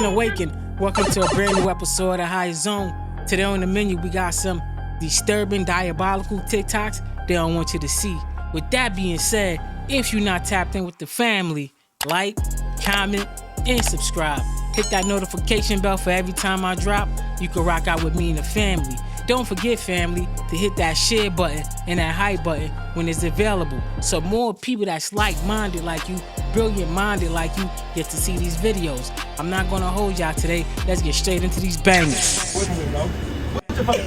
awakened. Welcome to a brand new episode of High Zone. Today on the menu, we got some disturbing, diabolical TikToks they don't want you to see. With that being said, if you're not tapped in with the family, like, comment, and subscribe. Hit that notification bell for every time I drop. You can rock out with me and the family. Don't forget, family, to hit that share button and that hype button when it's available, so more people that's like-minded like you, brilliant-minded like you, get to see these videos. I'm not gonna hold y'all today. Let's get straight into these bangers. Away from me, bro. What the fuck?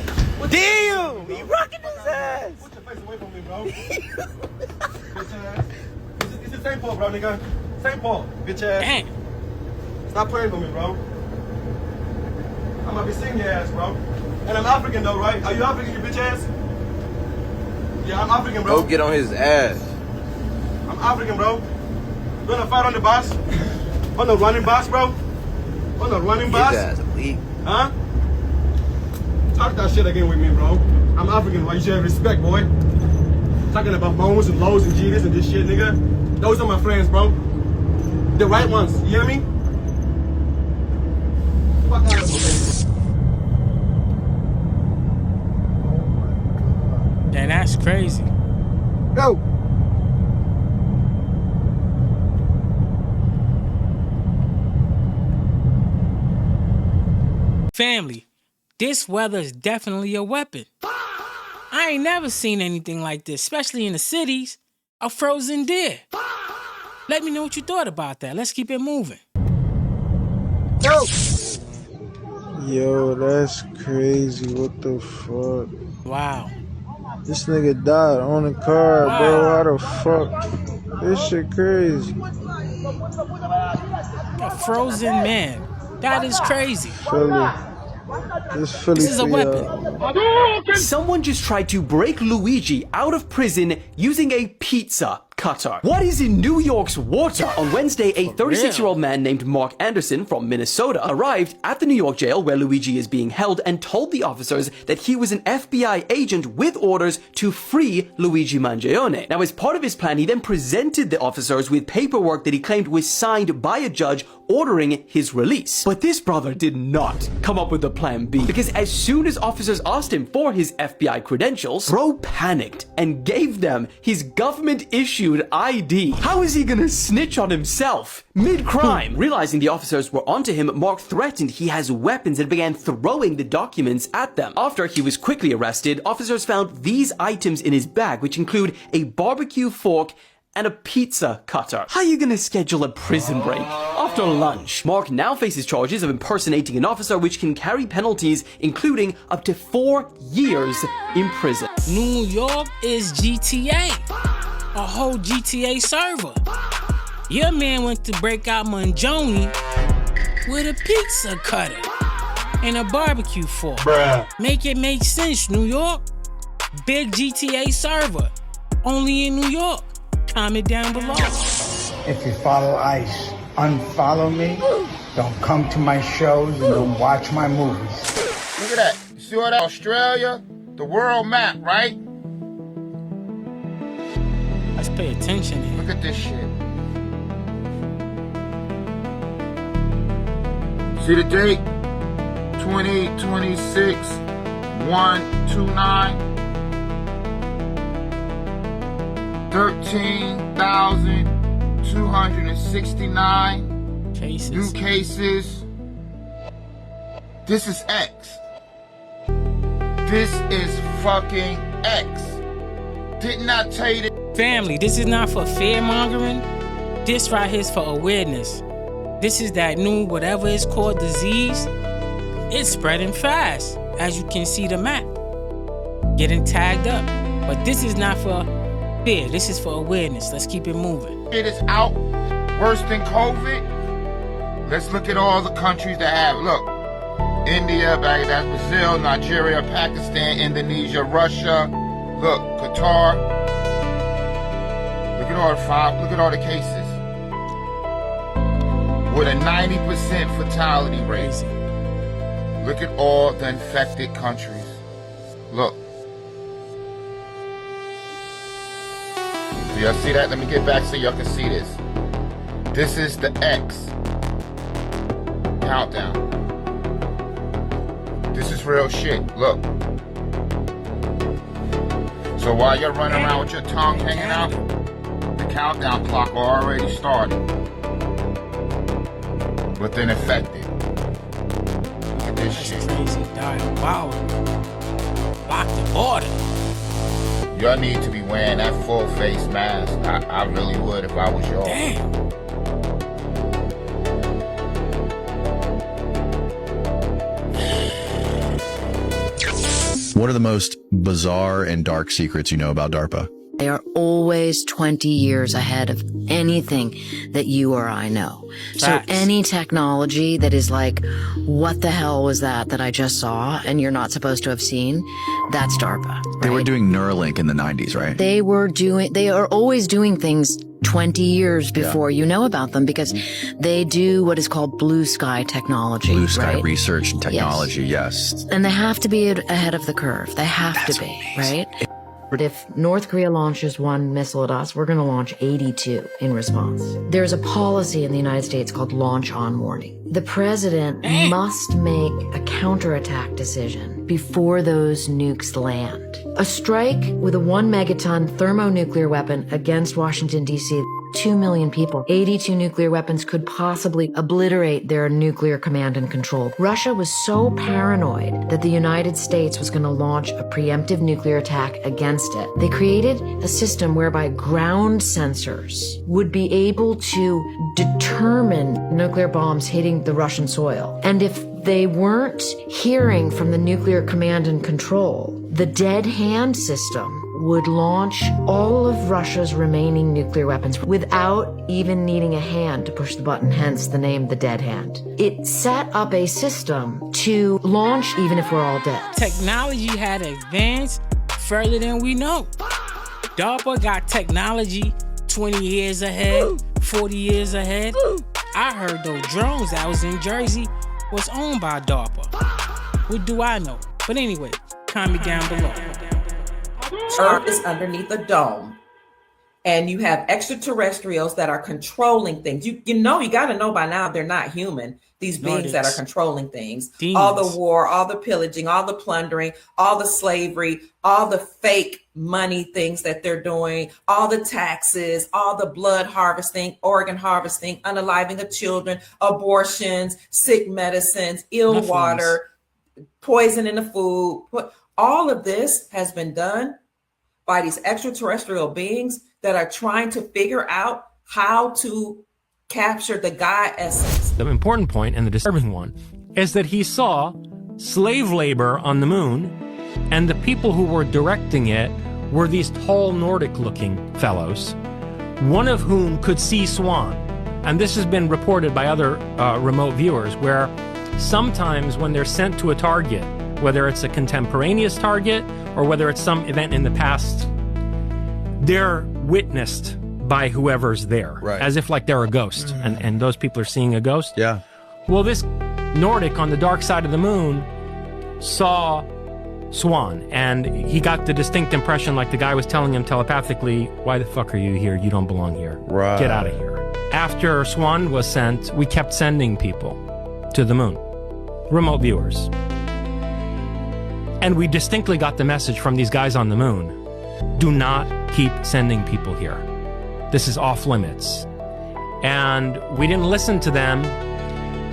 Damn! He rocking his ass! Put your face away from me, bro. Bitch ass. It's the St. Paul, bro, nigga. St. Paul, bitch ass. Damn. Stop playing with me, bro. I'm gonna be seeing your ass, bro. And I'm African, though, right? Are you African, you bitch ass? Yeah, I'm African, bro. Go get on his ass. I'm African, bro. You wanna fight on the bus? On the running bus, bro? On the running bus? His ass weak. Huh? Talk that shit again with me, bro. I'm African, bro. You should have respect, boy. Talking about moans and lows and G's and this shit, nigga. Those are my friends, bro. The right ones. You hear me? Fuck out of my face. Damn, that's crazy. Go. Family, this weather is definitely a weapon. I ain't never seen anything like this, especially in the cities. A frozen deer. Let me know what you thought about that. Let's keep it moving. Go. Yo, that's crazy. What the fuck? Wow. This nigga died on the car, bro. How the fuck? This shit crazy. A frozen man. That is crazy. Philly. This is a weapon. Someone just tried to break Luigi out of prison using a pizza cutter. What is in New York's water? On Wednesday, a 36-year-old man named Mark Anderson from Minnesota arrived at the New York jail where Luigi is being held and told the officers that he was an FBI agent with orders to free Luigi Mangione. Now, as part of his plan, he then presented the officers with paperwork that he claimed was signed by a judge ordering his release. But this brother did not come up with a plan B, because as soon as officers asked him for his FBI credentials, bro panicked and gave them his government-issued ID. How is he gonna snitch on himself mid-crime? Realizing the officers were onto him, Mark threatened he has weapons and began throwing the documents at them. After he was quickly arrested, officers found these items in his bag, which include a barbecue fork and a pizza cutter. How are you gonna schedule a prison break after lunch? Mark now faces charges of impersonating an officer, which can carry penalties including up to 4 years in prison. New York is GTA. A whole GTA server. Your man went to break out Mangione with a pizza cutter and a barbecue fork. Bruh. Make it make sense, New York. Big GTA server. Only in New York. Comment down below. If you follow ICE, unfollow me. Don't come to my shows and don't watch my movies. Look at that. You see all that? Australia, the world map, right? Let's pay attention here. Look at this shit. See the date? 2026 129. 13,269 Cases. new cases. This is X. This is fucking X. Didn't I tell you that? Family, this is not for fear-mongering. This right here is for awareness. This is that new whatever it's called disease. It's spreading fast, as you can see the map. Getting tagged up. But this is not for fear. This is for awareness. Let's keep it moving. It is out worse than COVID. Let's look at all the countries that have. Look, India, Bangladesh, Brazil, Nigeria, Pakistan, Indonesia, Russia. Look, Qatar. Look at all the cases. With a 90% fatality rate. Crazy. Look at all the infected countries. Look. Do y'all see that? Let me get back so y'all can see this. This is the X. countdown. This is real shit. Look. So while you're running around with your tongue hanging out, the countdown clock already started. Within affected. Look at this shit. Crazy, diabolical. Lock the border. Y'all need to be wearing that full face mask. I really would if I was y'all. Damn. What are the most bizarre and dark secrets you know about DARPA? They are always 20 years ahead of anything that you or I know. Facts. So any technology that is like, what the hell was that I just saw and you're not supposed to have seen, that's DARPA. Right? They were doing Neuralink in the 90s, right? They are always doing things 20 years before you know about them because they do what is called blue sky technology. Blue sky right? research and technology, yes. And they have to be ahead of the curve. They have to be, right? If North Korea launches one missile at us, we're going to launch 82 in response. There's a policy in the United States called launch on warning. The president must make a counterattack decision before those nukes land. A strike with a 1 megaton thermonuclear weapon against Washington, D.C., 2 million people, 82 nuclear weapons could possibly obliterate their nuclear command and control. Russia was so paranoid that the United States was going to launch a preemptive nuclear attack against it. They created a system whereby ground sensors would be able to determine nuclear bombs hitting the Russian soil. And if they weren't hearing from the nuclear command and control, the dead hand system would launch all of Russia's remaining nuclear weapons without even needing a hand to push the button, hence the name the dead hand. It set up a system to launch even if we're all dead. Technology had advanced further than we know. DARPA got technology 20 years ahead, 40 years ahead. I heard those drones that was in Jersey was owned by DARPA. What do I know? But anyway, comment down below. Earth is underneath a dome, and you have extraterrestrials that are controlling things. You got to know by now they're not human. These beings that are controlling things, all the war, all the pillaging, all the plundering, all the slavery, all the fake money things that they're doing, all the taxes, all the blood harvesting, organ harvesting, unaliving of children, abortions, sick medicines, ill water, poison in the food. All of this has been done by these extraterrestrial beings that are trying to figure out how to capture the God essence. The important point, and the disturbing one, is that he saw slave labor on the moon, and the people who were directing it were these tall Nordic-looking fellows, one of whom could see Swan. And this has been reported by other remote viewers, where sometimes when they're sent to a target, whether it's a contemporaneous target or whether it's some event in the past, they're witnessed by whoever's there, as if like they're a ghost, and those people are seeing a ghost. Yeah. Well, this Nordic on the dark side of the moon saw Swan, and he got the distinct impression like the guy was telling him telepathically, why the fuck are you here? You don't belong here. Right. Get out of here. After Swan was sent, we kept sending people to the moon, remote viewers. And we distinctly got the message from these guys on the moon, do not keep sending people here. This is off limits. And we didn't listen to them.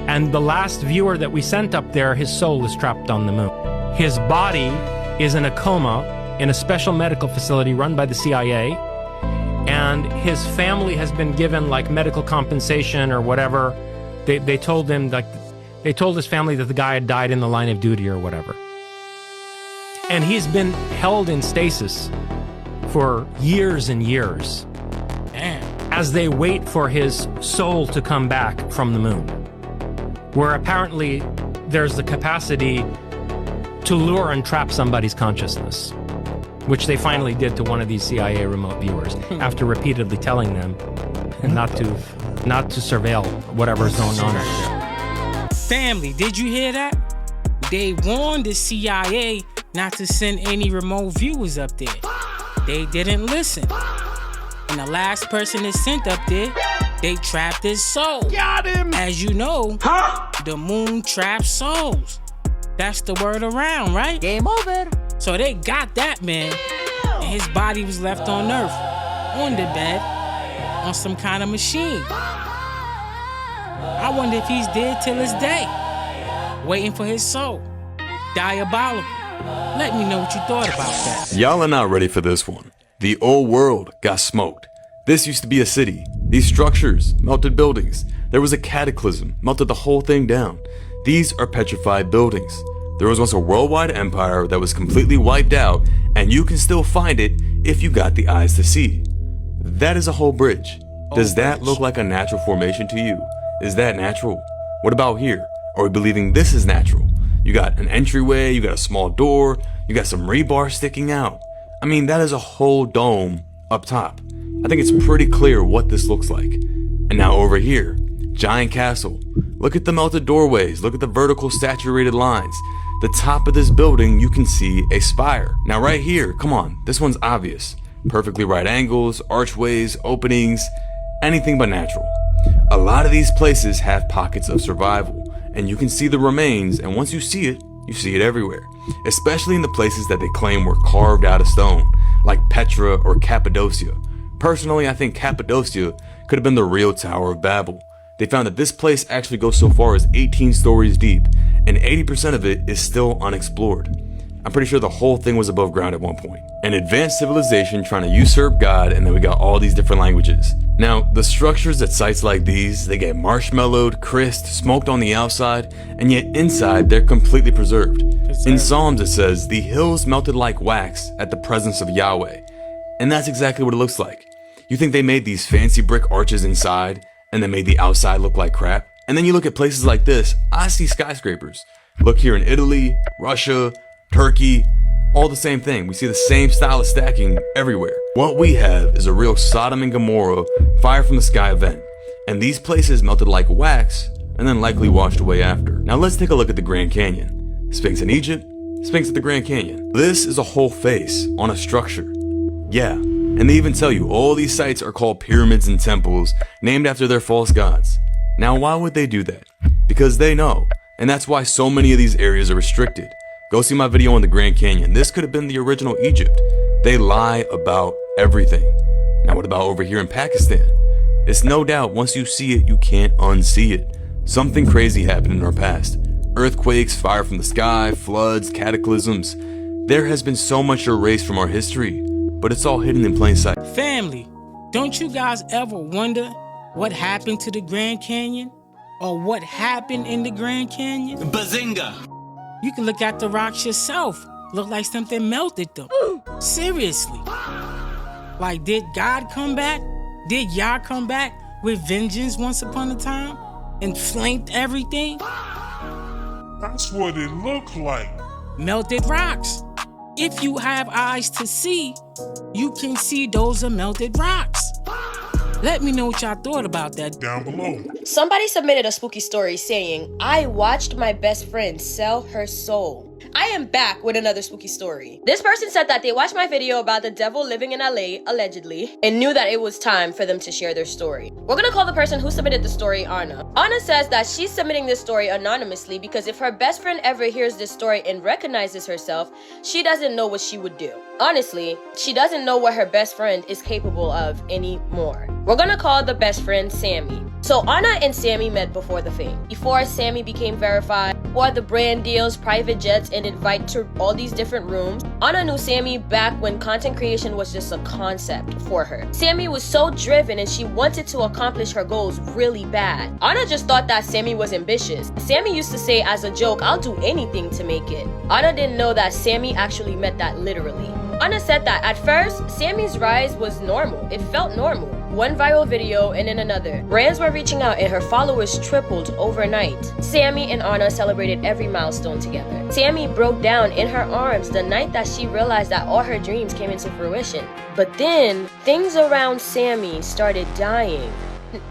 And the last viewer that we sent up there, his soul is trapped on the moon. His body is in a coma in a special medical facility run by the CIA. And his family has been given like medical compensation or whatever. They told him, like, they told his family that the guy had died in the line of duty or whatever. And he's been held in stasis for years and years as they wait for his soul to come back from the moon, where apparently there's the capacity to lure and trap somebody's consciousness, which they finally did to one of these CIA remote viewers after repeatedly telling them not to surveil whatever's going on out there. Family, did you hear that? They warned the CIA not to send any remote viewers up there. They didn't listen. And the last person they sent up there, they trapped his soul. Got him! As you know, The moon traps souls. That's the word around, right? Game over. So they got that man, and his body was left on Earth, on the bed, on some kind of machine. I wonder if he's dead till this day, waiting for his soul. Diabolical. Let me know what you thought about that. Y'all are not ready for this one. The old world got smoked. This used to be a city. These structures melted buildings. There was a cataclysm, melted the whole thing down. These are petrified buildings. There was once a worldwide empire that was completely wiped out, and you can still find it if you got the eyes to see. That is a whole bridge. Does that look like a natural formation to you? Is that natural? What about here? Are we believing this is natural? You got an entryway, you got a small door, you got some rebar sticking out. I mean, that is a whole dome up top. I think it's pretty clear what this looks like. And now over here, giant castle. Look at the melted doorways, look at the vertical saturated lines. The top of this building, you can see a spire. Now right here, come on, this one's obvious. Perfectly right angles, archways, openings, anything but natural. A lot of these places have pockets of survival, and you can see the remains, and once you see it everywhere. Especially in the places that they claim were carved out of stone, like Petra or Cappadocia. Personally, I think Cappadocia could have been the real Tower of Babel. They found that this place actually goes so far as 18 stories deep, and 80% of it is still unexplored. I'm pretty sure the whole thing was above ground at one point. An advanced civilization trying to usurp God, and then we got all these different languages. Now, the structures at sites like these, they get marshmallowed, crisped, smoked on the outside, and yet inside they're completely preserved. In Psalms it says, the hills melted like wax at the presence of Yahweh. And that's exactly what it looks like. You think they made these fancy brick arches inside, and then made the outside look like crap? And then you look at places like this, I see skyscrapers. Look here in Italy, Russia, Turkey, all the same thing. We see the same style of stacking everywhere. What we have is a real Sodom and Gomorrah fire from the sky event. And these places melted like wax and then likely washed away after. Now let's take a look at the Grand Canyon. Sphinx in Egypt, Sphinx at the Grand Canyon. This is a whole face on a structure. Yeah, and they even tell you all these sites are called pyramids and temples named after their false gods. Now why would they do that? Because they know, and that's why so many of these areas are restricted. Go see my video on the Grand Canyon. This could have been the original Egypt. They lie about everything. Now what about over here in Pakistan? It's no doubt once you see it, you can't unsee it. Something crazy happened in our past. Earthquakes, fire from the sky, floods, cataclysms. There has been so much erased from our history, but it's all hidden in plain sight. Family, don't you guys ever wonder what happened to the Grand Canyon? Or what happened in the Grand Canyon? Bazinga! You can look at the rocks yourself. Look like something melted them. Seriously. Like, did God come back? Did Yah come back with vengeance once upon a time? And flamed everything? That's what it looked like. Melted rocks. If you have eyes to see, you can see those are melted rocks. Let me know what y'all thought about that down below. Somebody submitted a spooky story saying, I watched my best friend sell her soul. I am back with another spooky story. This person said that they watched my video about the devil living in LA, allegedly, and knew that it was time for them to share their story. We're gonna call the person who submitted the story Anna. Anna says that she's submitting this story anonymously because if her best friend ever hears this story and recognizes herself, she doesn't know what she would do. Honestly, she doesn't know what her best friend is capable of anymore. We're gonna call the best friend Sammy. So Anna and Sammy met before the fame. Before Sammy became verified, before the brand deals, private jets, and invite to all these different rooms, Anna knew Sammy back when content creation was just a concept for her. Sammy was so driven and she wanted to accomplish her goals really bad. Anna just thought that Sammy was ambitious. Sammy used to say as a joke, I'll do anything to make it. Anna didn't know that Sammy actually meant that literally. Anna said that at first, Sammy's rise was normal. It felt normal. One viral video and then another. Brands were reaching out and her followers tripled overnight. Sammy and Anna celebrated every milestone together. Sammy broke down in her arms the night that she realized that all her dreams came into fruition. But then, things around Sammy started dying.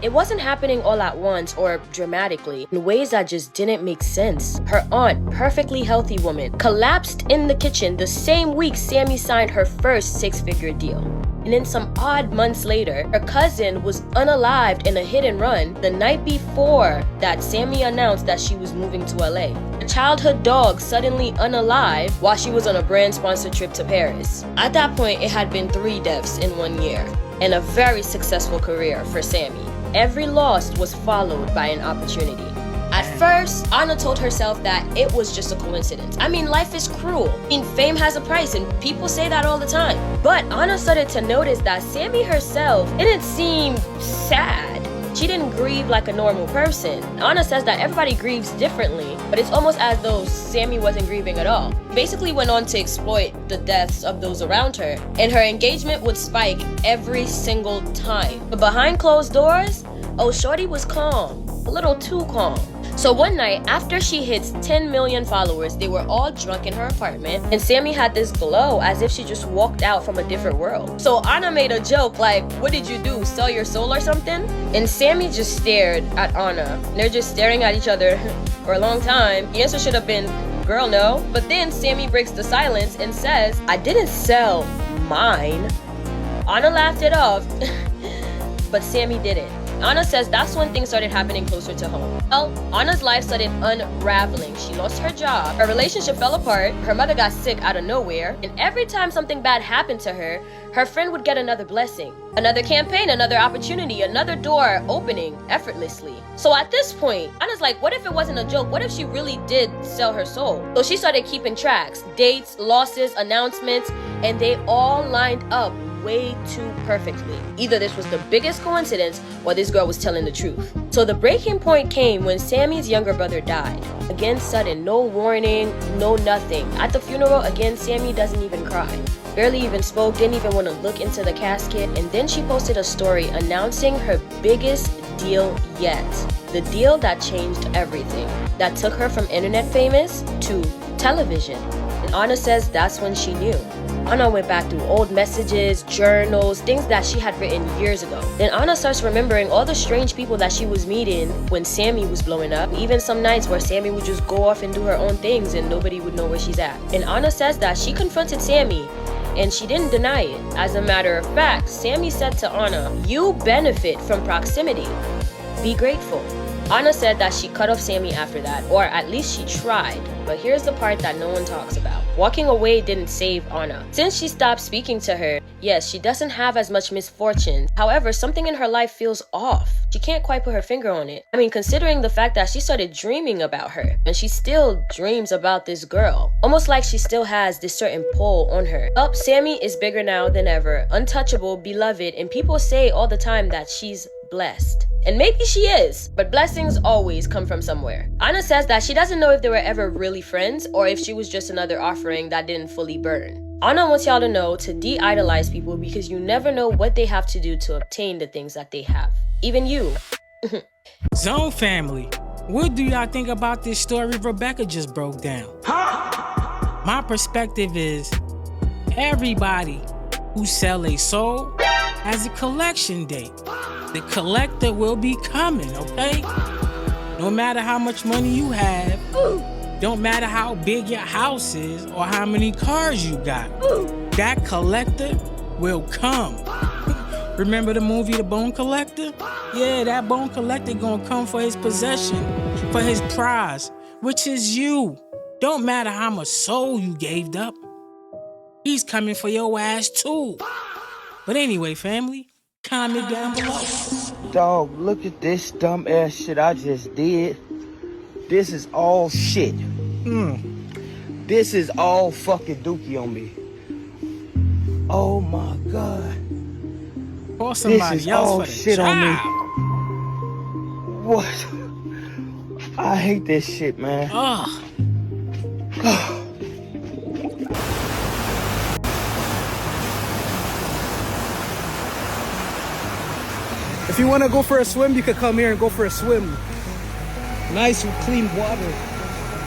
It wasn't happening all at once or dramatically, in ways that just didn't make sense. Her aunt, perfectly healthy woman, collapsed in the kitchen the same week Sammy signed her first six-figure deal. And then some odd months later, her cousin was unalived in a hit and run the night before that Sammy announced that she was moving to LA. Her childhood dog suddenly unalive while she was on a brand-sponsored trip to Paris. At that point, it had been 3 deaths in 1 year, and a very successful career for Sammy. Every loss was followed by an opportunity. At first, Anna told herself that it was just a coincidence. I mean, life is cruel. I mean, fame has a price, and people say that all the time. But Anna started to notice that Sammy herself didn't seem sad. She didn't grieve like a normal person. Anna says that everybody grieves differently, but it's almost as though Sammy wasn't grieving at all. Basically went on to exploit the deaths of those around her, and her engagement would spike every single time. But behind closed doors, oh, shorty was calm, a little too calm. So one night, after she hits 10 million followers, they were all drunk in her apartment, and Sammy had this glow as if she just walked out from a different world. So Anna made a joke like, what did you do, sell your soul or something? And Sammy just stared at Anna. They're just staring at each other for a long time. The answer should have been, girl, no. But then Sammy breaks the silence and says, I didn't sell mine. Anna laughed it off, but Sammy didn't. Anna says that's when things started happening closer to home. Well, Anna's life started unraveling. She lost her job, her relationship fell apart, her mother got sick out of nowhere, and every time something bad happened to her, her friend would get another blessing, another campaign, another opportunity, another door opening effortlessly. So at this point, Anna's like, what if it wasn't a joke? What if she really did sell her soul? So she started keeping tracks, dates, losses, announcements, and they all lined up way too perfectly. Either this was the biggest coincidence or this girl was telling the truth. So the breaking point came when Sammy's younger brother died. Again, sudden, no warning, no nothing. At the funeral, again, Sammy doesn't even cry. Barely even spoke, didn't even want to look into the casket, and then she posted a story announcing her biggest deal yet. The deal that changed everything. That took her from internet famous to television. And Anna says that's when she knew. Anna went back through old messages, journals, things that she had written years ago. Then Anna starts remembering all the strange people that she was meeting when Sammy was blowing up. Even some nights where Sammy would just go off and do her own things and nobody would know where she's at. And Anna says that she confronted Sammy and she didn't deny it. As a matter of fact, Sammy said to Anna, you benefit from proximity. Be grateful. Anna said that she cut off Sammy after that, or at least she tried. But here's the part that no one talks about. Walking away didn't save Anna. Since she stopped speaking to her, yes, she doesn't have as much misfortune. However, something in her life feels off. She can't quite put her finger on it. I mean, considering the fact that she started dreaming about her, and she still dreams about this girl. Almost like she still has this certain pull on her. Well, Sammy is bigger now than ever, untouchable, beloved, and people say all the time that she's blessed. And maybe she is, but blessings always come from somewhere. Anna says that she doesn't know if they were ever really friends or if she was just another offering that didn't fully burn. Anna wants y'all to know to de-idolize people because you never know what they have to do to obtain the things that they have. Even you. Zone family, what do y'all think about this story Rebecca just broke down? My perspective is everybody who sell a soul has a collection date. The collector will be coming, okay? No matter how much money you have, don't matter how big your house is or how many cars you got, that collector will come. Remember the movie The Bone Collector? Yeah, that bone collector gonna come for his possession, for his prize, which is you. Don't matter how much soul you gave up, he's coming for your ass too. But anyway, family, comment down below. Dog, look at this dumb ass shit I just did. This is all shit. This is all fucking dookie on me. Oh my god. Or somebody this is else all for the shit child. on me. What? I hate this shit, man. Ugh. If you want to go for a swim, you could come here and go for a swim. Nice, clean water.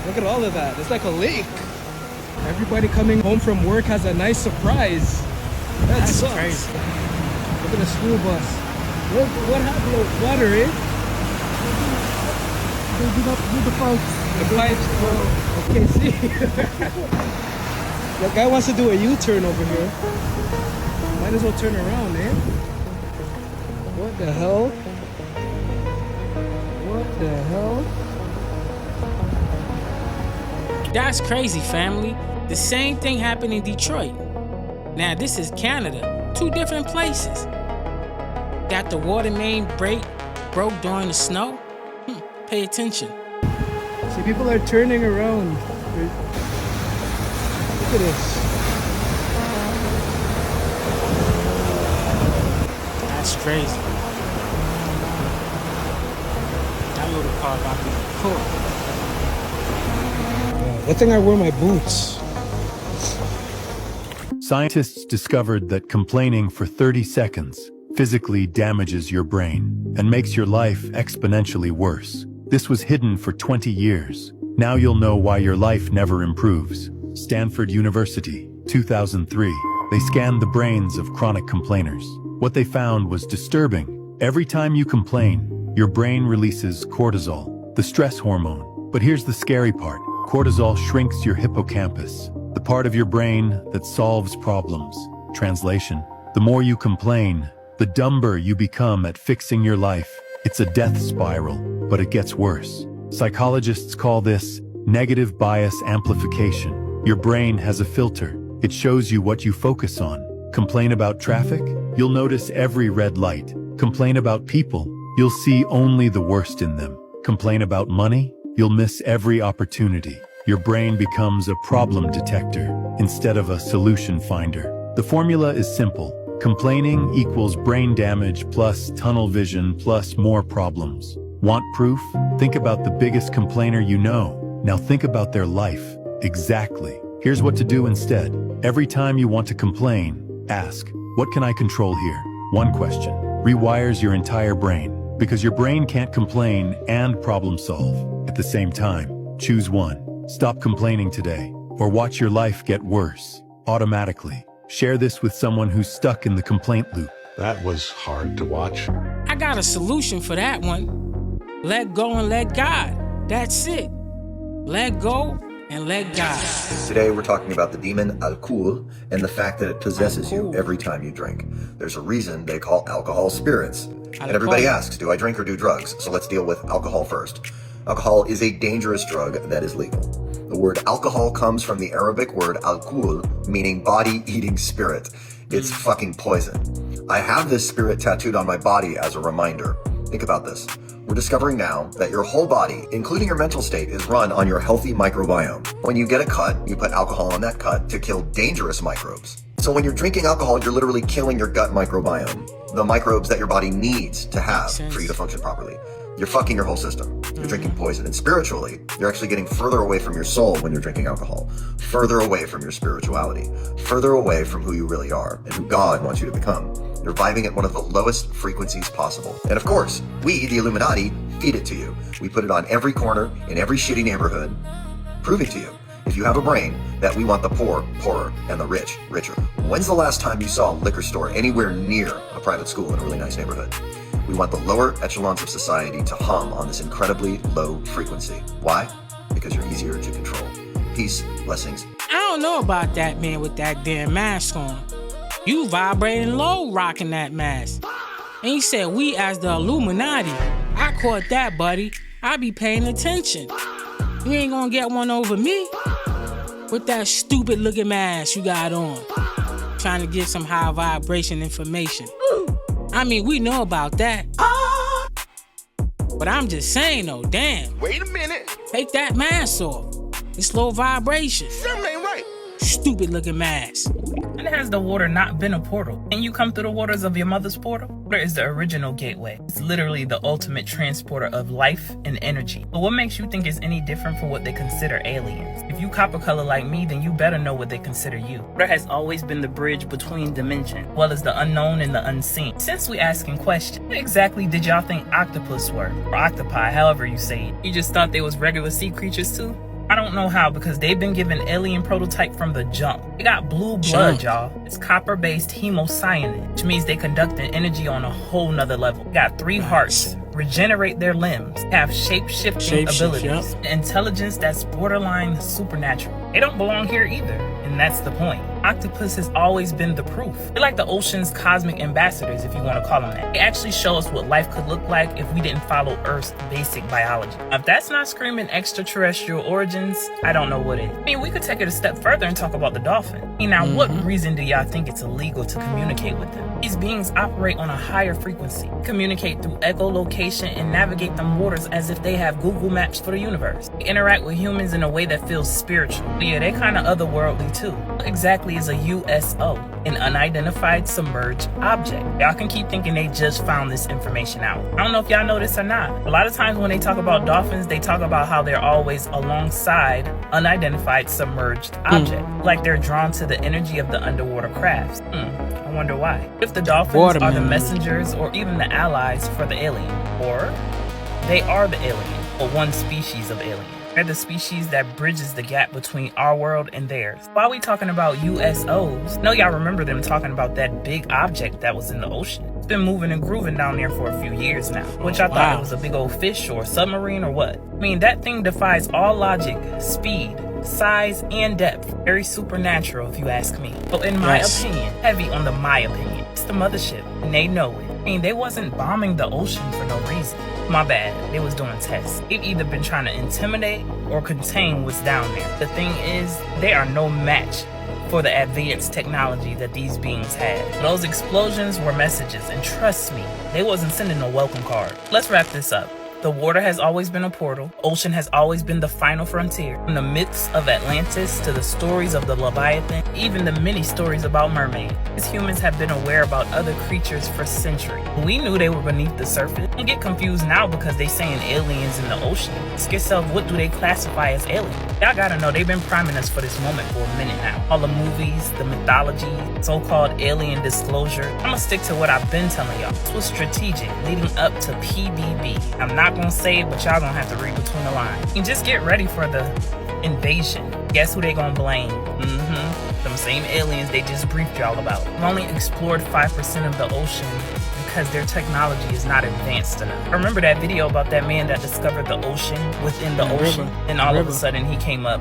Look at all of that. It's like a lake. Everybody coming home from work has a nice surprise. That's sucks. Crazy. Look at the school bus. Look, what happened with water, eh? They did not do the pipes. The pipes, bro. Okay, see? That guy wants to do a U-turn over here. Might as well turn around, man. What the hell? What the hell? That's crazy, family. The same thing happened in Detroit. Now, this is Canada. 2 different places. Got the water main broke during the snow. Pay attention. See, people are turning around. Look at this. That's crazy. That little car about to be cool. Good thing I wear my boots. Scientists discovered that complaining for 30 seconds physically damages your brain and makes your life exponentially worse. This was hidden for 20 years. Now you'll know why your life never improves. Stanford University, 2003. They scanned the brains of chronic complainers. What they found was disturbing. Every time you complain, your brain releases cortisol, the stress hormone. But here's the scary part. Cortisol shrinks your hippocampus, the part of your brain that solves problems. Translation: the more you complain, the dumber you become at fixing your life. It's a death spiral, but it gets worse. Psychologists call this negative bias amplification. Your brain has a filter. It shows you what you focus on. Complain about traffic? You'll notice every red light. Complain about people? You'll see only the worst in them. Complain about money? You'll miss every opportunity. Your brain becomes a problem detector instead of a solution finder. The formula is simple. Complaining equals brain damage plus tunnel vision plus more problems. Want proof? Think about the biggest complainer you know. Now think about their life. Exactly. Here's what to do instead. Every time you want to complain, ask, what can I control here? One question rewires your entire brain, because your brain can't complain and problem solve at the same time. Choose one. Stop complaining today, or watch your life get worse automatically. Share this with someone who's stuck in the complaint loop. That was hard to watch. I got a solution for that one. Let go and let God. That's it. Let go and let God. Today we're talking about the demon alcohol and the fact that it possesses you every time you drink. There's a reason they call alcohol spirits. And everybody asks, do I drink or do drugs? So let's deal with alcohol first. Alcohol is a dangerous drug that is legal. The word alcohol comes from the Arabic word alcohol, meaning body-eating spirit. It's fucking poison. I have this spirit tattooed on my body as a reminder. Think about this. We're discovering now that your whole body, including your mental state, is run on your healthy microbiome. When you get a cut, you put alcohol on that cut to kill dangerous microbes. So when you're drinking alcohol, you're literally killing your gut microbiome, the microbes that your body needs to have for you to function properly. You're fucking your whole system. You're drinking poison. And spiritually, you're actually getting further away from your soul when you're drinking alcohol, further away from your spirituality, further away from who you really are and who God wants you to become. You're vibing at one of the lowest frequencies possible. And of course, we, the Illuminati, feed it to you. We put it on every corner, in every shitty neighborhood, proving to you, if you have a brain, that we want the poor poorer and the rich richer. When's the last time you saw a liquor store anywhere near a private school in a really nice neighborhood? We want the lower echelons of society to hum on this incredibly low frequency. Why? Because you're easier to control. Peace, blessings. I don't know about that man with that damn mask on. You vibrating low rocking that mask. And he said we as the Illuminati. I caught that, buddy. I be paying attention. You ain't gonna get one over me with that stupid looking mask you got on. Trying to get some high vibration information. I mean, we know about that. But I'm just saying though, damn. Wait a minute. Take that mask off. It's low vibration. Something ain't right. Stupid looking mask. And has the water not been a portal? Can you come through the waters of your mother's portal? Water is the original gateway. It's literally the ultimate transporter of life and energy. But what makes you think it's any different from what they consider aliens? If you copper color like me, then you better know what they consider you. Water has always been the bridge between dimensions, as well as the unknown and the unseen. Since we asking questions, what exactly did y'all think octopus were? Or octopi, however you say it. You just thought they was regular sea creatures too? I don't know how, because they've been given alien prototype from the jump. They got blue blood, y'all. It's copper-based hemocyanide, which means they conduct an energy on a whole nother level. They got 3 hearts, regenerate their limbs, have shape-shifting abilities, intelligence that's borderline supernatural. They don't belong here either, and that's the point. Octopus has always been the proof. They're like the ocean's cosmic ambassadors, if you want to call them that. They actually show us what life could look like if we didn't follow Earth's basic biology. Now, if that's not screaming extraterrestrial origins, I don't know what is. I mean, we could take it a step further and talk about the dolphin. I mean, now, what reason do y'all think it's illegal to communicate with them? These beings operate on a higher frequency, communicate through echolocation, and navigate them waters as if they have Google Maps for the universe. They interact with humans in a way that feels spiritual. But yeah, they kind of otherworldly too. What exactly is a USO? An unidentified submerged object. Y'all can keep thinking they just found this information out. I don't know if y'all know this or not. A lot of times when they talk about dolphins, they talk about how they're always alongside unidentified submerged object. Like they're drawn to the energy of the underwater crafts. I wonder why. If the dolphins are the messengers or even the allies for the alien, or they are the alien, or one species of alien. They're the species that bridges the gap between our world and theirs. While we talking about USOs, know y'all remember them talking about that big object that was in the ocean. It's been moving and grooving down there for a few years now, which I thought it was a big old fish or submarine or what. I mean, that thing defies all logic, speed, size, and depth. Very supernatural if you ask me. But in my opinion, heavy on the my opinion, it's the mothership, and they know it. I mean, they wasn't bombing the ocean for no reason. My bad, they was doing tests. They've either been trying to intimidate or contain what's down there. The thing is, they are no match for the advanced technology that these beings had. Those explosions were messages, and trust me, they wasn't sending no welcome card. Let's wrap this up. The water has always been a portal. Ocean has always been the final frontier. From the myths of Atlantis to the stories of the Leviathan, even the many stories about mermaids. As humans have been aware about other creatures for centuries. We knew they were beneath the surface. Don't get confused now because they saying aliens in the ocean. Ask yourself, what do they classify as aliens? Y'all gotta know they've been priming us for this moment for a minute now. All the movies, the mythology, so-called alien disclosure. I'ma stick to what I've been telling y'all. This was strategic, leading up to PBB. I'm not gonna say it, but y'all gonna have to read between the lines. And just get ready for the invasion. Guess who they gonna blame? Them same aliens they just briefed y'all about. We've only explored 5% of the ocean because their technology is not advanced enough. I remember that video about that man that discovered the ocean within the ocean, and all of a sudden he came up,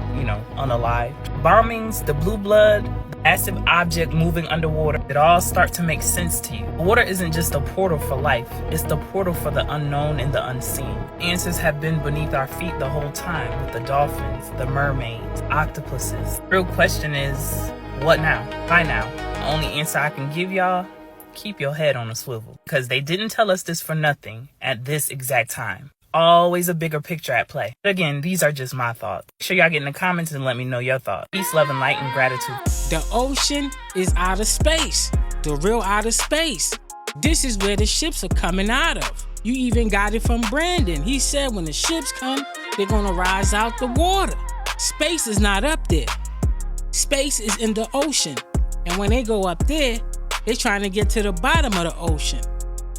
unalived. Bombings, the blue blood, the massive object moving underwater, it all start to make sense to you. Water isn't just a portal for life, it's the portal for the unknown and the unseen. Answers have been beneath our feet the whole time with the dolphins, the mermaids, octopuses. The real question is, what now? Why now? The only answer I can give y'all, keep your head on a swivel. Because they didn't tell us this for nothing at this exact time. Always a bigger picture at play. But again, these are just my thoughts. Make sure y'all get in the comments and let me know your thoughts. Peace, love, and light, and gratitude. The ocean is outer space. The real outer space. This is where the ships are coming out of. You even got it from Brandon. He said when the ships come, they're gonna rise out the water. Space is not up there. Space is in the ocean. And when they go up there, they're trying to get to the bottom of the ocean.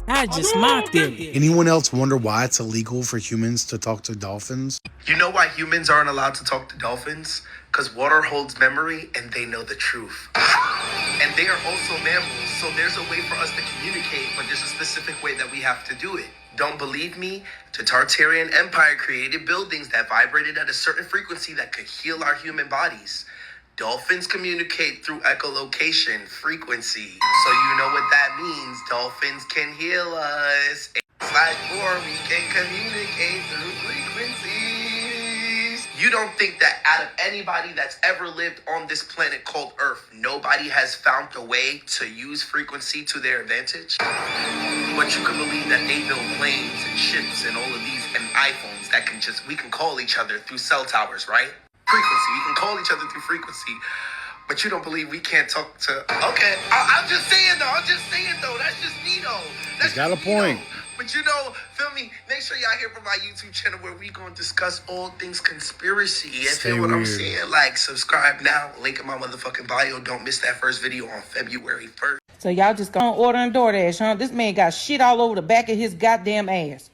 That's just my theory. Anyone else wonder why it's illegal for humans to talk to dolphins? You know why humans aren't allowed to talk to dolphins? Because water holds memory and they know the truth. And they are also mammals, so there's a way for us to communicate, but there's a specific way that we have to do it. Don't believe me? The Tartarian Empire created buildings that vibrated at a certain frequency that could heal our human bodies. Dolphins communicate through echolocation frequency. So you know what that means. Dolphins can heal us. It's like more, we can communicate through frequencies. You don't think that out of anybody that's ever lived on this planet called Earth, nobody has found a way to use frequency to their advantage? But you can believe that they build planes and ships and all of these and iPhones that we can call each other through cell towers, right? Frequency. We can call each other through frequency, but you don't believe we can't talk to. Okay, I'm just saying though. That's just me though. He's got a point. But feel me? Make sure y'all here from my YouTube channel where we gonna discuss all things conspiracy. You feel what I'm saying? Like, subscribe now. Link in my motherfucking bio. Don't miss that first video on February 1st. So y'all just gonna order and DoorDash, huh? This man got shit all over the back of his goddamn ass.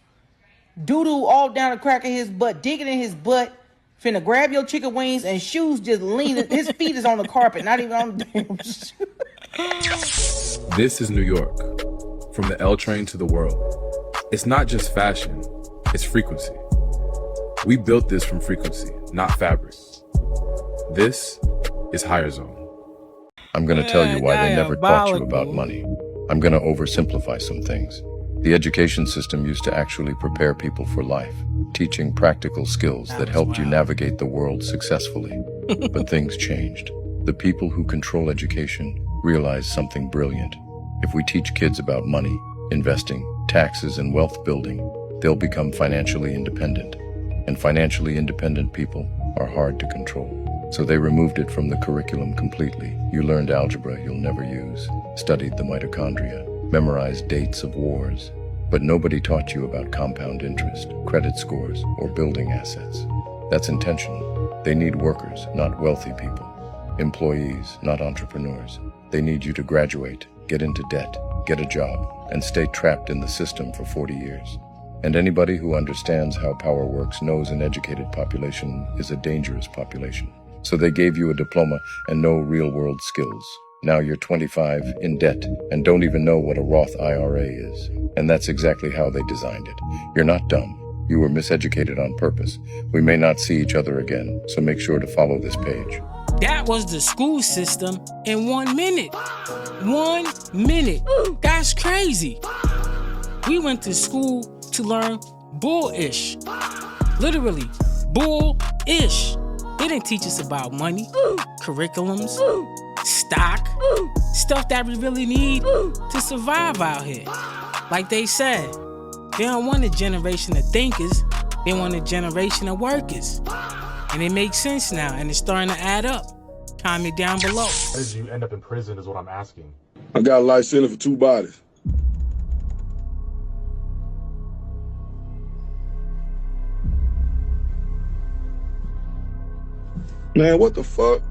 Doo-doo all down the crack of his butt, digging in his butt. Finna grab your chicken wings and shoes just leaning. His feet is on the carpet, not even on the damn shoe. This is New York. From the L train to the world. It's not just fashion, it's frequency. We built this from frequency, not fabric. This is Higher Zone. I'm going to tell you why they never taught you about money. I'm going to oversimplify some things. The education system used to actually prepare people for life, teaching practical skills that helped you navigate the world successfully. But things changed. The people who control education realized something brilliant. If we teach kids about money, investing, taxes, and wealth building, they'll become financially independent. And financially independent people are hard to control. So they removed it from the curriculum completely. You learned algebra you'll never use, studied the mitochondria, memorized dates of wars. But nobody taught you about compound interest, credit scores, or building assets. That's intentional. They need workers, not wealthy people. Employees, not entrepreneurs. They need you to graduate, get into debt, get a job, and stay trapped in the system for 40 years. And anybody who understands how power works knows an educated population is a dangerous population. So they gave you a diploma and no real-world skills. Now you're 25, in debt, and don't even know what a Roth IRA is. And that's exactly how they designed it. You're not dumb. You were miseducated on purpose. We may not see each other again, so make sure to follow this page. That was the school system in 1 minute. 1 minute. That's crazy. We went to school to learn bullish. Literally, bullish. They didn't teach us about money, curriculums, stock, stuff that we really need to survive out here. Like they said, they don't want a generation of thinkers, they want a generation of workers. And it makes sense now, and it's starting to add up. Comment down below. How did you end up in prison is what I'm asking. I got a life sentence for 2 bodies. Man, what the fuck?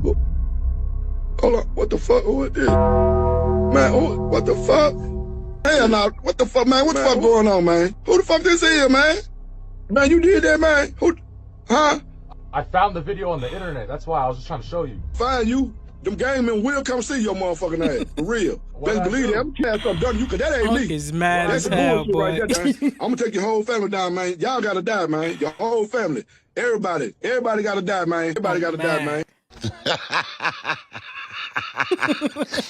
Hold on, what the fuck? Who is this? Man, what the fuck? Hell no, what the fuck, man? What the fuck going on, man? Who the fuck this is, man? Man, you did that, man? Who? Huh? I found the video on the internet. That's why I was just trying to show you. Find you. Them game men will come see your motherfucking ass. For real. Better believe that. I'm gonna something done to you, cause that ain't me. Is mad as hell, boy. Right there, I'm gonna take your whole family down, man. Y'all gotta die, man. Your whole family. Everybody gotta die, man. Everybody gotta die, man.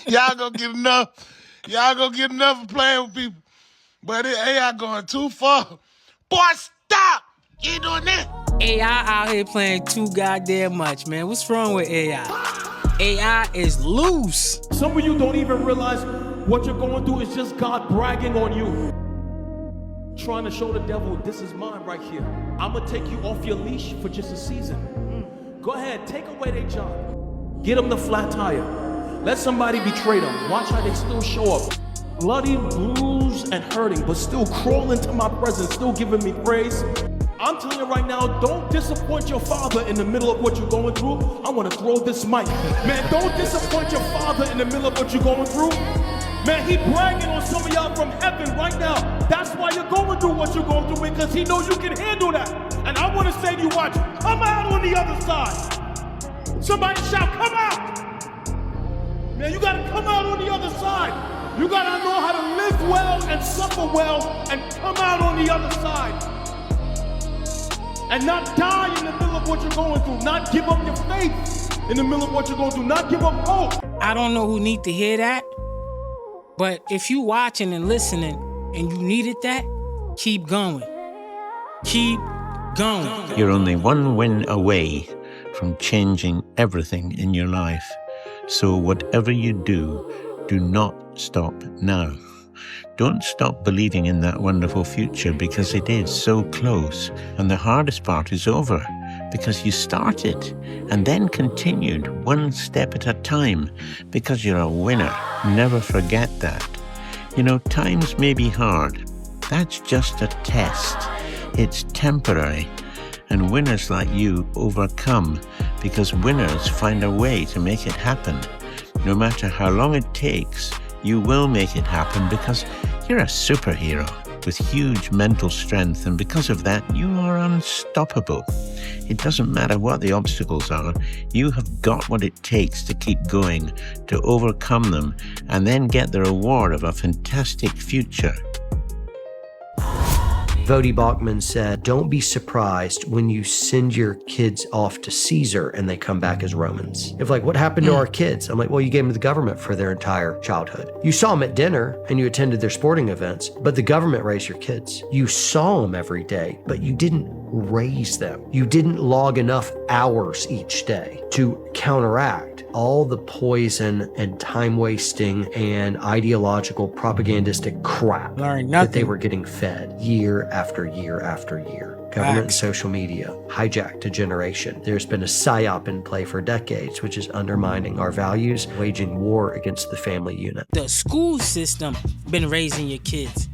Y'all gonna get enough. Y'all gonna get enough of playing with people. But AI going too far. Boy, stop! You ain't doing that. AI out here playing too goddamn much, man. What's wrong with AI? AI is loose. Some of you don't even realize what you're going through is just God bragging on you. Trying to show the devil, this is mine right here. I'm gonna take you off your leash for just a season. Go ahead, take away their job. Get them the flat tire. Let somebody betray them. Watch how they still show up. Bloody, bruised, and hurting, but still crawling to my presence, still giving me praise. I'm telling you right now, don't disappoint your father in the middle of what you're going through. I want to throw this mic. Man, don't disappoint your father in the middle of what you're going through. Man, he bragging on some of y'all from heaven right now. That's why you're going through what you're going through, because he knows you can handle that. And I want to say to you, watch, come out on the other side. Somebody shout, come out. Man, you got to come out on the other side. You got to know how to live well and suffer well and come out on the other side. And not die in the middle of what you're going through. Not give up your faith in the middle of what you're going through. Not give up hope. I don't know who need to hear that, but if you watching and listening and you needed that, keep going. Keep going. You're only one win away from changing everything in your life. So whatever you do, do not stop now. Don't stop believing in that wonderful future, because it is so close. And the hardest part is over, because you started and then continued one step at a time, because you're a winner. Never forget that. You know, times may be hard. That's just a test. It's temporary. And winners like you overcome, because winners find a way to make it happen. No matter how long it takes, you will make it happen, because you're a superhero with huge mental strength, and because of that, you are unstoppable. It doesn't matter what the obstacles are, you have got what it takes to keep going, to overcome them, and then get the reward of a fantastic future. Vodi Bachman said, don't be surprised when you send your kids off to Caesar and they come back as Romans. If like, what happened to our kids? I'm like, well, you gave them to the government for their entire childhood. You saw them at dinner and you attended their sporting events, but the government raised your kids. You saw them every day, but you didn't raise them. You didn't log enough hours each day to counteract all the poison and time wasting and ideological propagandistic crap that they were getting fed year after year after year. Government and social media hijacked a generation. There's been a psyop in play for decades, which is undermining our values, waging war against the family unit. The school system been raising your kids,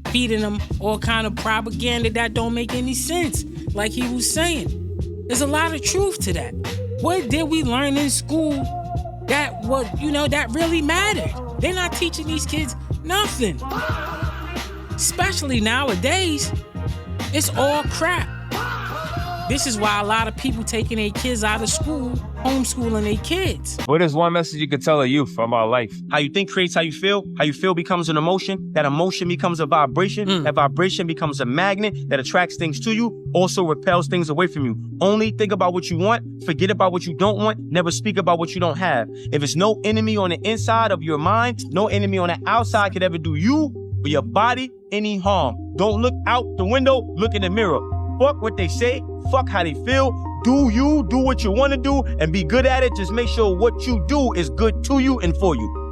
feeding them all kind of propaganda that don't make any sense. Like he was saying, there's a lot of truth to that. What did we learn in school that that really mattered? They're not teaching these kids nothing. Especially nowadays, it's all crap. This is why a lot of people taking their kids out of school, homeschooling their kids. What is one message you could tell a youth about life? How you think creates how you feel. How you feel becomes an emotion. That emotion becomes a vibration. That vibration becomes a magnet that attracts things to you, also repels things away from you. Only think about what you want. Forget about what you don't want. Never speak about what you don't have. If it's no enemy on the inside of your mind, no enemy on the outside could ever do you or your body any harm. Don't look out the window, look in the mirror. Fuck what they say, fuck how they feel. Do you, do what you want to do, and be good at it. Just make sure what you do is good to you and for you.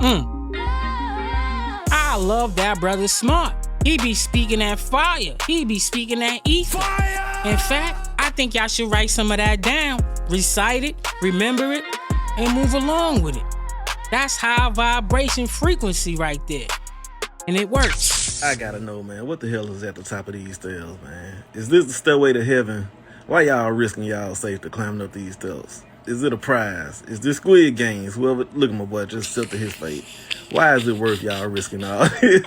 I love that brother Smart. He be speaking that fire. He be speaking that ether. Fire! In fact, I think y'all should write some of that down, recite it, remember it, and move along with it. That's high vibration frequency right there. And it works. I gotta know, man, what the hell is at the top of these stairs, man? Is this the stairway to heaven? Why y'all risking y'all safety climbing up these stairs? Is it a prize? Is this Squid Games? Whoever, look at my boy, just sip to his fate. Why is it worth y'all risking all this?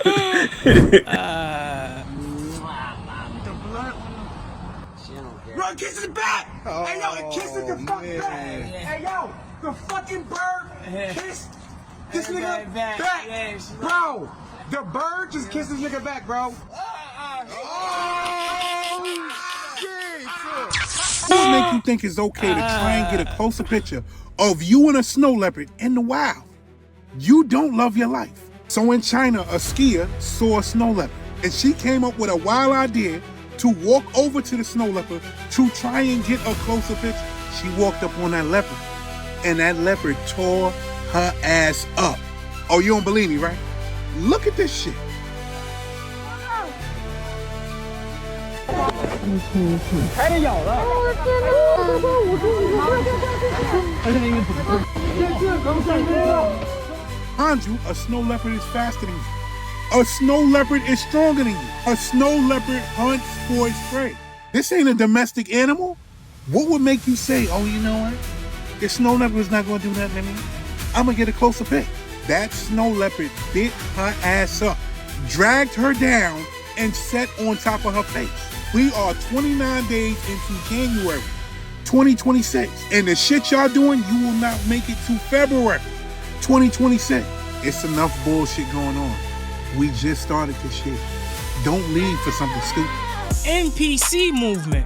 Bro, kiss in the back! Hey, yo, the kiss in the fucking back! Hey, yo, the fucking bird kissed this nigga back! Bro, the bird just kissed this nigga back, bro. What make you think it's okay to try and get a closer picture of you and a snow leopard in the wild? You don't love your life. So in China, a skier saw a snow leopard, and she came up with a wild idea to walk over to the snow leopard to try and get a closer picture. She walked up on that leopard, and that leopard tore her ass up. Oh, you don't believe me, right? Look at this shit. Hey, yo, Behind you, a snow leopard is faster than you. A snow leopard is stronger than you. A snow leopard hunts for its prey. This ain't a domestic animal. What would make you say, oh, you know what? This snow leopard is not going to do nothing to me. I'm going to get a closer pic. That snow leopard bit her ass up, dragged her down, and sat on top of her face. We are 29 days into January 2026. And the shit y'all doing, you will not make it to February 2026. It's enough bullshit going on. We just started this shit. Don't leave for something stupid. NPC movement.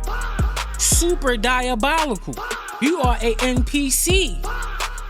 Super diabolical. You are a NPC.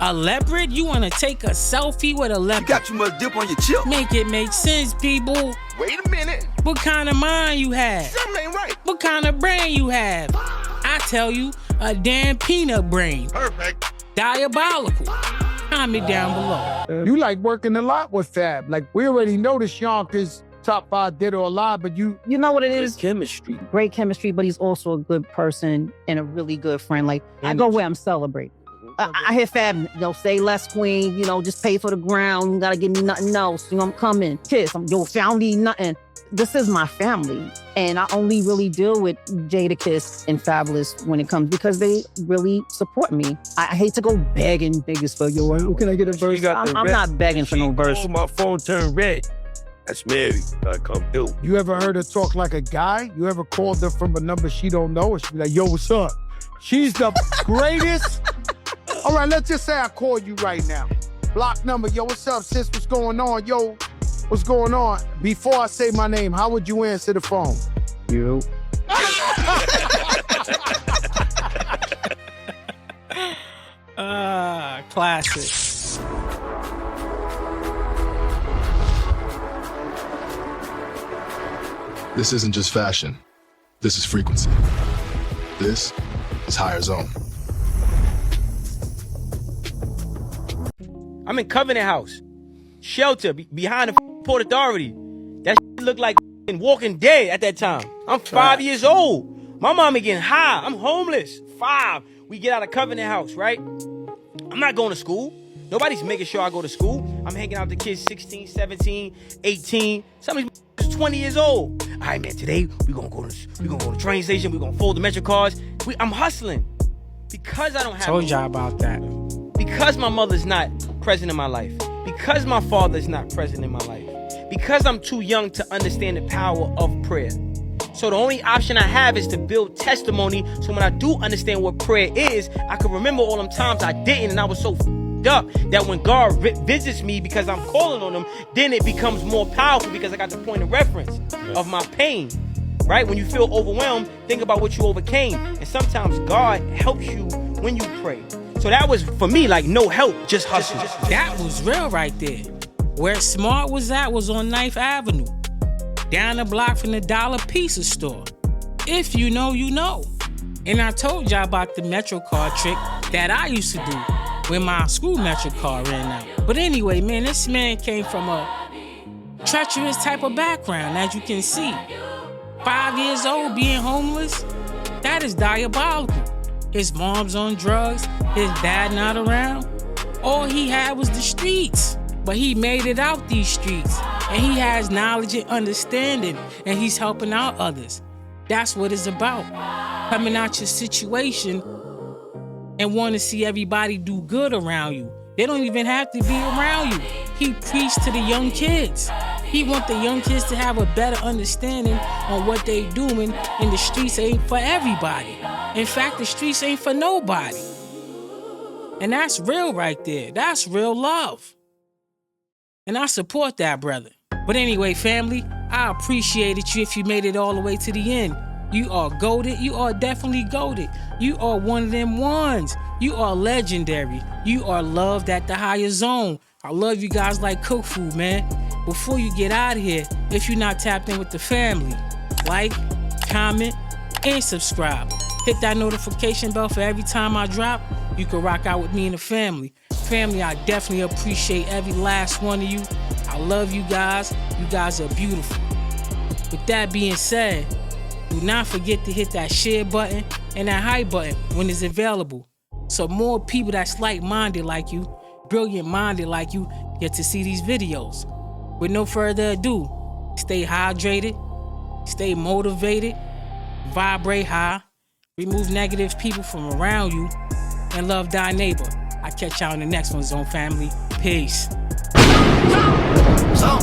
A leopard? You want to take a selfie with a leopard? You got too much dip on your chip. Make it make sense, people. Wait a minute. What kind of mind you have? Something ain't right. What kind of brain you have? I tell you, a damn peanut brain. Perfect. Diabolical. Comment down below. You like working a lot with Fab. Like, we already know this Yonkers top 5 dead or alive, but you know what it is? Chemistry. Great chemistry, but he's also a good person and a really good friend. Like, I go where I'm celebrating. I hear Fab, say less queen, just pay for the ground. You gotta give me nothing else. I'm coming. Kiss. Yo, family, nothing. This is my family. And I only really deal with Jadakiss and Fabulous when it comes because they really support me. I hate to go begging for yo, can I get a verse? I'm not begging for no verse. My phone turned red. That's Mary. I come through. You ever heard her talk like a guy? You ever called her from a number she don't know? And she be like, yo, what's up? She's the greatest. All right, let's just say I call you right now. Block number, yo, what's up, sis? What's going on? Yo, what's going on? Before I say my name, how would you answer the phone? you. Classic. This isn't just fashion. This is frequency. This is higher zone. I'm in Covenant House. Shelter behind the Port Authority. That looked like Walking Dead at that time. I'm 5 years old. My mama getting high. I'm homeless. 5. We get out of Covenant House, right? I'm not going to school. Nobody's making sure I go to school. I'm hanging out with the kids 16, 17, 18. Some of these 20 years old. All right, man, today we're gonna go to the train station. We're gonna fold the Metro cards. I'm hustling. Because I don't have... Told y'all about that. Because my mother's not present in my life. Because my father's not present in my life. Because I'm too young to understand the power of prayer. So the only option I have is to build testimony, so when I do understand what prayer is, I can remember all them times I didn't, and I was so up that when God visits me because I'm calling on him, then it becomes more powerful because I got the point of reference of my pain. Right? When you feel overwhelmed, think about what you overcame. And sometimes God helps you when you pray. So that was, for me, like no help, just hustle. That was real right there. Where Smart was at was on 9th Avenue. Down the block from the Dollar Pizza store. If you know, you know. And I told y'all about the Metro card trick that I used to do when my school Metro card ran out. But anyway, man, this man came from a treacherous type of background, as you can see. 5 years old, being homeless, that is diabolical. His mom's on drugs, his dad not around. All he had was the streets. But he made it out these streets, and he has knowledge and understanding, and he's helping out others. That's what it's about. Coming out your situation and want to see everybody do good around you. They don't even have to be around you. He preached to the young kids. He want the young kids to have a better understanding on what they doing, and the streets ain't for everybody. In fact, the streets ain't for nobody. And that's real right there. That's real love. And I support that, brother. But anyway, family, I appreciated you if you made it all the way to the end. You are goated. You are definitely goated. You are one of them ones. You are legendary. You are loved at the higher zone. I love you guys like cook food, man. Before you get out of here, if you're not tapped in with the family, like, comment, and subscribe. Hit that notification bell for every time I drop. You can rock out with me and the family. Family, I definitely appreciate every last one of you. I love you guys. You guys are beautiful. With that being said, do not forget to hit that share button and that hype button when it's available. So more people that's like-minded like you, brilliant-minded like you, get to see these videos. With no further ado, stay hydrated, stay motivated, vibrate high, remove negative people from around you, and love thy neighbor. I'll catch y'all in the next one, Zone family. Peace. Zone.